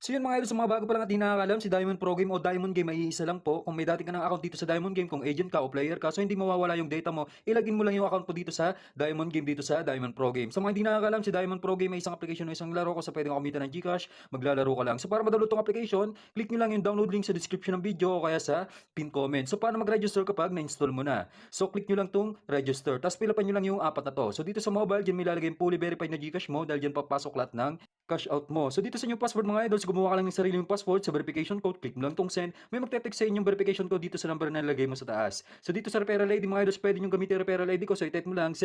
So yun mga idol, sa mga bago pa lang at di nakakalam, si Diamond Pro Game o Diamond Game ay iisa lang po. Kung may dati ka ng account dito sa Diamond Game, kung agent ka o player ka, so hindi mawawala yung data mo, ilagin mo lang yung account mo dito sa Diamond Game, dito sa Diamond Pro Game. Sa mga hindi nakakalam, si Diamond Pro Game ay isang application o isang laro kung sa pwedeng kumita ng Gcash, maglalaro ka lang. So para ma-download tong application, click nyo lang yung download link sa description ng video o kaya sa pin comment. So paano mag-register kapag na-install mo na? So click nyo lang tong register, tapos pilapan nyo lang yung apat na to. So dito sa mobile, dyan may lalagay yung fully verified na Gcash mo dahil dyan papasok lahat ng cash out mo. So dito sa inyong password mga idol, so gumawa ka lang ng sarili mong password sa verification code, click mo lang tong send. May magte-text sa inyong verification code dito sa number na nilagay mo sa taas. So dito sa referral ID mga idol, pwede nyo gamitin yung referral ID ko. So i-type mo lang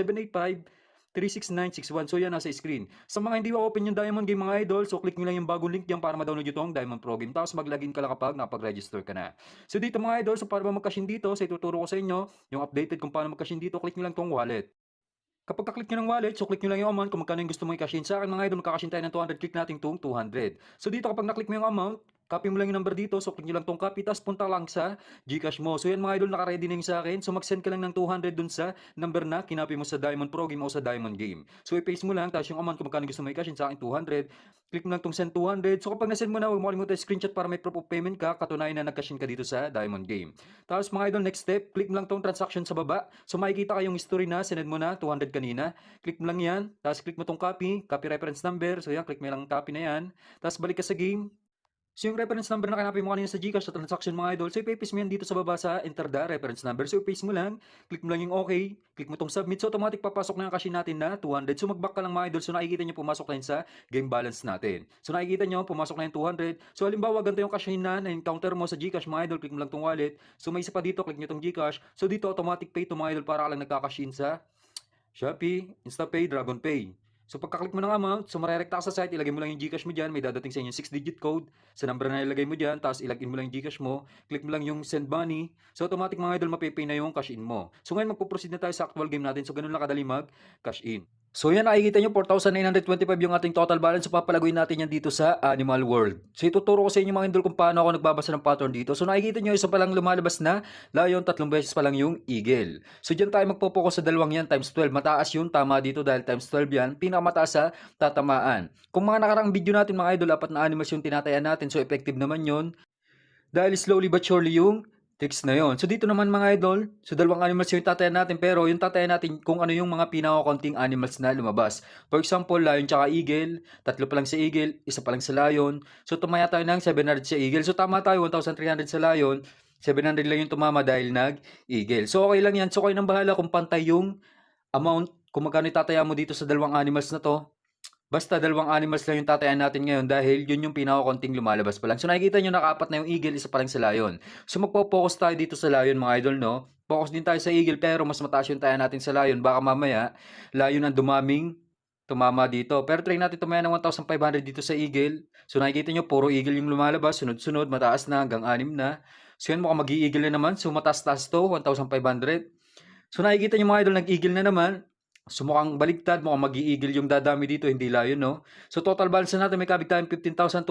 785-36961. So yan nasa screen. Sa mga hindi open yung Diamond Game mga idol, so click nyo lang yung bagong link diyan para ma-download yung Diamond Pro Game. Tapos mag-login ka lang kapag napag-register ka na. So dito mga idol, so para mag-cash in dito, so ituturo ko sa inyo yung updated kung paano mag-cash in dito, click nyo lang tong wallet. Kapag ka-click nyo ng wallet, so click nyo lang yung amount kung magkano yung gusto mo i-cash in. Sa akin mga idol, magka-cash in tayo ng 200, click natin itong 200. So dito kapag na-click mo yung amount, copy mo lang yung number dito, so click nyo lang tong copy, tapos punta lang sa Gcash mo. So yan mga idol, naka-ready na yung sa akin. So mag-send ka lang ng 200 dun sa number na kinopy mo sa Diamond Pro Game o sa Diamond Game. So i-paste mo lang, tapos yung amount kung magkano gusto mo i-cash in, sa akin 200. Click mo lang tong send 200. So kapag na-send mo na, huwag mo kalimutan screenshot para may proof of payment ka, katunayan na nag-cash in ka dito sa Diamond Game. Tapos mga idol, next step, click mo lang tong transaction sa baba. So makikita ka yung history na sinend mo na 200 kanina. Click mo lang yan, tapos click mo tong copy reference number. So yan, click mo lang copy na yan. Tapos balik ka sa game. So yung reference number na kinapin mo kanina sa Gcash sa transaction mga idol, so ipapaste mo yan dito sa baba sa enter the reference number. So ipaste mo lang, click mo lang yung okay, click mo tong submit. So automatic papasok na yung cash in natin na 200. So mag-back ka lang mga idol. So nakikita nyo pumasok na yun sa game balance natin. So nakikita nyo pumasok na yung 200. So halimbawa ganito yung cash in na encounter mo sa Gcash mga idol, click mo lang tong wallet. So may isa pa dito, click nyo tong Gcash. So dito automatic pay to mga idol para ka lang nagka-cash in sa Shopee, InstaPay, DragonPay. So pagka-click mo ng amount, so marerekta ka sa site, ilagay mo lang yung Gcash mo dyan, may dadating sa inyo 6-digit code sa number na ilagay mo dyan, tapos ilagin mo lang yung Gcash mo, click mo lang yung send money, so automatic mga idol mapipay na yung cash in mo. So ngayon magpo-proceed na tayo sa actual game natin, so ganun lang kadali mag-cash in. So yan, nakikita nyo 4,925 yung ating total balance. So papalaguin natin yan dito sa Animal World. So ituturo ko sa inyo mga idol kung paano ako nagbabasa ng pattern dito. So nakikita nyo isa pa lang lumalabas na lion, 3 beses pa lang yung eagle. So dyan tayo magpo-focus sa dalawang yan times 12. Mataas yun, tama dito dahil times 12 yan. Pinakamataas sa tatamaan. Kung mga nakarang video natin mga idol, 4 na animals yung tinatayan natin. So effective naman yun. Dahil slowly but surely yung tricks na yon. So dito naman mga idol, so dalawang animals yung tatayan natin, pero yung tatayan natin kung ano yung mga pinakakonting animals na lumabas. For example, lion tsaka eagle, 3 pa lang sa eagle, 1 pa lang sa lion. So tumaya tayo ng 700 sa eagle. So tama tayo, 1,300 sa lion, 700 lang yung tumama dahil nag-eagle. So okay lang yan. So kayo nang bahala kung pantay yung amount, kung magkano itataya mo dito sa dalawang animals na to. Basta dalawang animals lang yung tatayan natin ngayon dahil yun yung pinakakonting lumalabas pa lang. So nakikita nyo nakaapat na yung eagle, 1 pa lang sa lion. So magpo-focus tayo dito sa lion mga idol, no? Focus din tayo sa eagle pero mas mataas yung taya natin sa lion. Baka mamaya, lion ang dumaming tumama dito. Pero try natin tumaya ng 1,500 dito sa eagle. So nakikita nyo puro eagle yung lumalabas. Sunod-sunod, mataas na hanggang 6 na. So yan mukhang mag-i-eagle na naman. So mataas-taas to, 1,500. So nakikita nyo mga idol, nag-eagle na naman. So mukhang baligtad, mukhang mag-i-eagle yung dadami dito, hindi lion, no? So total balance na natin, may kabig tayong 15,200.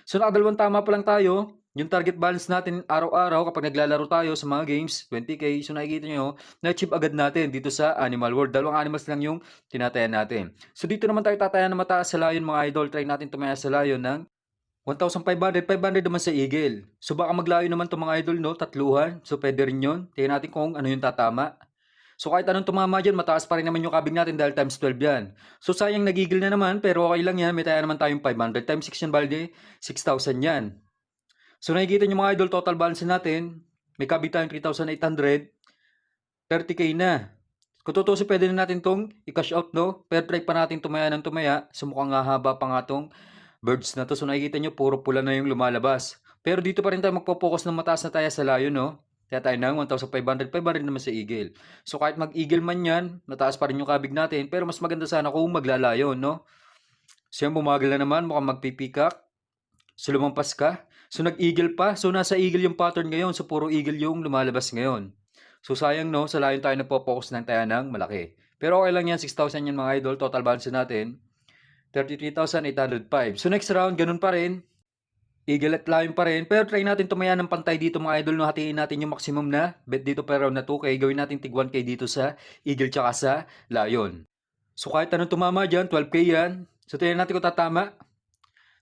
So nakadalawang tama pa lang tayo. Yung target balance natin araw-araw kapag naglalaro tayo sa mga games, 20k. So nakikita nyo, na-achieve agad natin dito sa Animal World. Dalawang animals lang yung tinatayan natin. So dito naman tayo tatayan na mataas sa lion mga idol. Try natin tumaya sa lion ng 1,500, 500 naman sa eagle. So baka maglayo naman itong mga idol, no? Tatluhan. So pwede rin yun. Tingnan natin kung ano yung tatama. So kahit anong tumama dyan, mataas pa rin naman yung kabig natin dahil times 12 yan. So sayang nagigil na naman, pero okay lang yan. May taya naman tayong 500 times 6 yan, balde, 6,000 yan. So nakikita nyo mga idol, total balance natin, may kabig tayong 3,800, 30k na. Kung tutusin, pwede na natin tong i-cash out, no? Pero try pa natin tumaya ng tumaya. So mukhang haba pa nga tong birds na to. So nakikita nyo, puro pula na yung lumalabas. Pero dito pa rin tayo magpo-focus ng mataas na taya sa lion, no? Kaya tayo ng 1,500, 500 naman sa eagle. So kahit mag-eagle man yan, mataas pa rin yung kabig natin. Pero mas maganda sana kung maglalayon, no? So yan, bumagal na naman, mukhang magpipikak. So lumampas ka. So nag-eagle pa. So nasa eagle yung pattern ngayon. So puro eagle yung lumalabas ngayon. So sayang, no? Sa layon tayo nagpo-focus ng taya ng malaki. Pero okay lang yan, 6,000 yan mga idol. Total balance natin, 33,805. So next round, ganun pa rin. Eagle at lion pa rin. Pero try natin tumaya ng pantay dito mga idol. No? Hatiin natin yung maximum na bet dito per round na 2K. Gawin natin tig 1K dito sa eagle tsaka sa lion. So kahit anong tumama dyan, 12K yan. So tingnan natin kung tatama.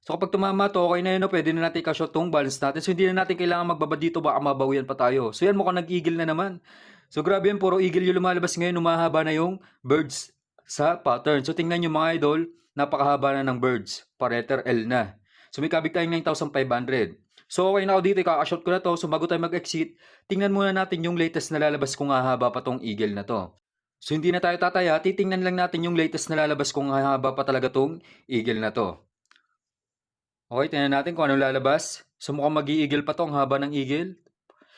So kapag tumama to, okay na yun, no? Pwede na natin i-cash out tong balance natin. So hindi na natin kailangan magbaba dito, baka mabawian pa tayo. So yan, mukhang nag-eagle na naman. So grabe yan, puro eagle yung lumalabas ngayon, umahaba na yung birds sa pattern. So tingnan nyo mga idol, napakahaba na ng birds. Pareter L na. So may kabig tayong 9,500. So okay na ako dito, i-cash out ko na to. So bago tayo mag-exit, tingnan muna natin yung latest na lalabas kung hahaba pa tong eagle na to. So hindi na tayo tataya, titingnan lang natin yung latest na lalabas kung hahaba pa talaga tong eagle na to. Okay, tingnan natin kung anong lalabas. So mukhang mag-i-eagle pa to, ang haba ng eagle.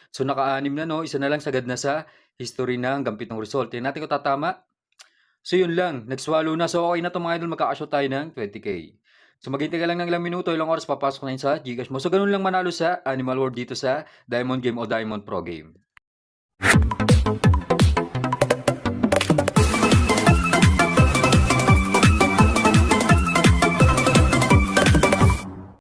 So naka-anim na, no, isa na lang sagad na sa history ng gampitong result. Tingnan natin kung tatama. So yun lang, nag-swallow na. So okay na to mga idol, magkakashow tayo ng 20k. So maghintay ka lang ng ilang minuto, ilang oras, papasok na yun sa Gcash mo. So ganun lang manalo sa Animal World dito sa Diamond Game o Diamond Pro Game.